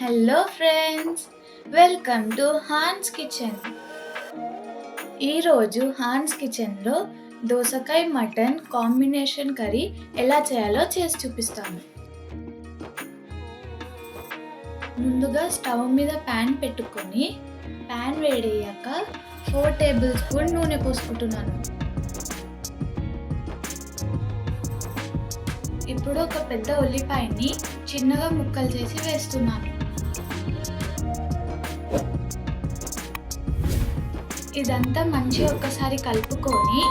Hello friends, welcome to Hans Kitchen. ఈరోజు హాన్స్ కిచెన్లో దోసకాయ మటన్ కాంబినేషన్ కర్రీ ఎలా చేయాలో చేసి చూపిస్తాను. ముందుగా స్టవ్ మీద ప్యాన్ పెట్టుకొని ప్యాన్ వేడయ్యాక 4 టేబుల్ స్పూన్ నూనె పోసుకుంటున్నాను. ఇప్పుడు ఒక పెద్ద ఉల్లిపాయని చిన్నగా ముక్కలు చేసి వేస్తున్నాను. ఇదంతా మంచిగా ఒకసారి కలుపుకొని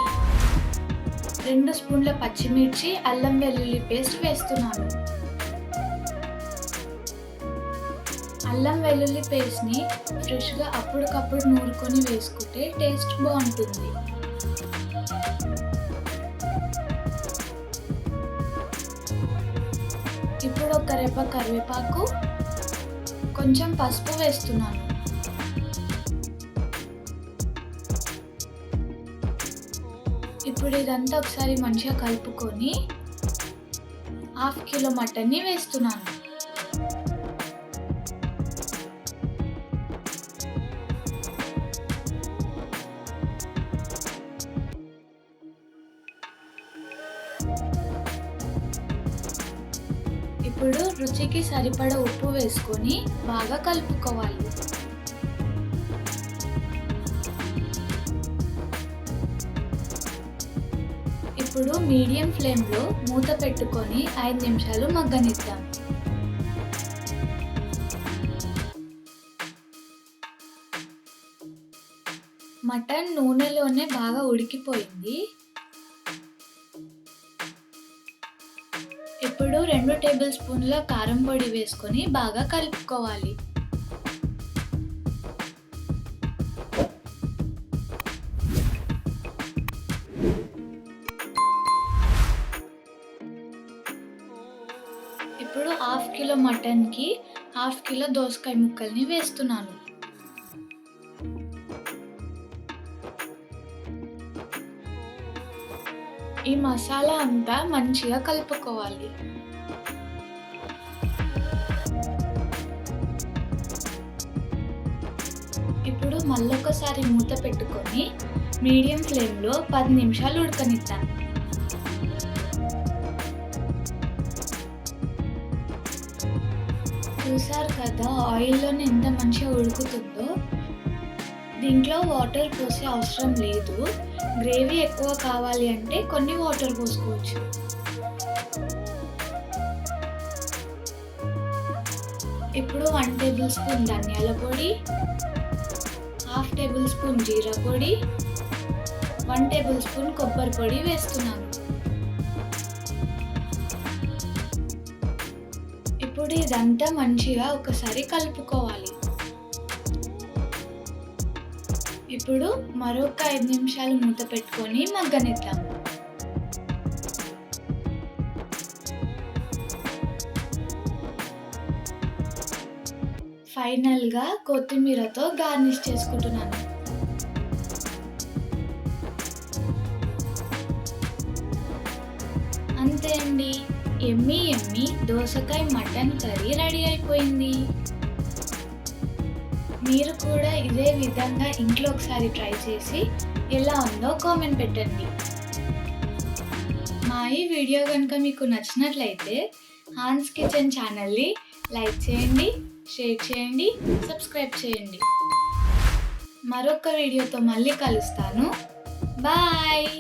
2 స్పూన్ల పచ్చిమిర్చి, అల్లం వెల్లుల్లి పేస్ట్ వేస్తున్నాను. అల్లం వెల్లుల్లి పేస్ట్ని ఫ్రెష్గా అప్పటికప్పుడు నూరుకొని వేసుకుంటే టేస్ట్ బాగుంటుంది. ఇప్పుడు ఒక రెబ్బ కరివేపాకు, కొంచెం పసుపు వేస్తున్నాను. ఇప్పుడు ఇదంతా ఒకసారి మంచిగా కలుపుకొని 1/2 కిలో మటన్ని వేస్తున్నాను. ఇప్పుడు రుచికి సరిపడా ఉప్పు వేసుకొని బాగా కలుపుకోవాలి. ఇప్పుడు మీడియం ఫ్లేమ్లో మూత పెట్టుకొని 5 నిమిషాలు మగ్గనిద్దాం. మటన్ నూనెలోనే బాగా ఉడికిపోయింది. ఇప్పుడు 2 టేబుల్ స్పూన్ల కారం పొడి వేసుకొని బాగా కలుపుకోవాలి. ఇప్పుడు 1/2 కిలో మటన్కి 1/2 కిలో దోసకాయ ముక్కల్ని వేస్తున్నాను. ఈ మసాలా అంతా మంచిగా కలుపుకోవాలి. ఇప్పుడు మళ్ళొకసారి మూత పెట్టుకొని మీడియం ఫ్లేమ్లో 10 నిమిషాలు ఉడకనిద్దాం. చూసారు కదా, ఆయిల్లోనే ఎంత మంచిగా ఉడుకుతుందో. దీంట్లో వాటర్ పోసే అవసరం లేదు. గ్రేవీ ఎక్కువ కావాలి అంటే కొన్ని వాటర్ పోసుకోవచ్చు. ఇప్పుడు 1 టేబుల్ స్పూన్ ధనియాల పొడి, 1/2 టేబుల్ స్పూన్ జీరా పొడి, 1 టేబుల్ స్పూన్ కొబ్బరి పొడి వేస్తున్నాను. ఇప్పుడు ఇదంతా మంచిగా ఒకసారి కలుపుకోవాలి. ఇప్పుడు మరొక 5 నిమిషాలు మూత పెట్టుకొని మగ్గనిద్దాం. ఫైనల్గా కొత్తిమీరతో గార్నిష్ చేసుకుంటున్నాను. అంతే అండి, ఎమ్మీ ఎమ్మీ దోసకాయ మటన్ కర్రీ రెడీ అయిపోయింది. మీరు కూడా ఇదే విధంగా ఇంట్లో ఒకసారి ట్రై చేసి ఎలా ఉందో కామెంట్ పెట్టండి. మా ఈ వీడియో కనుక మీకు నచ్చినట్లయితే హాన్స్ కిచెన్ ఛానల్ని లైక్ చేయండి, షేర్ చేయండి, సబ్స్క్రైబ్ చేయండి. మరొక వీడియోతో మళ్ళీ కలుస్తాను. బాయ్.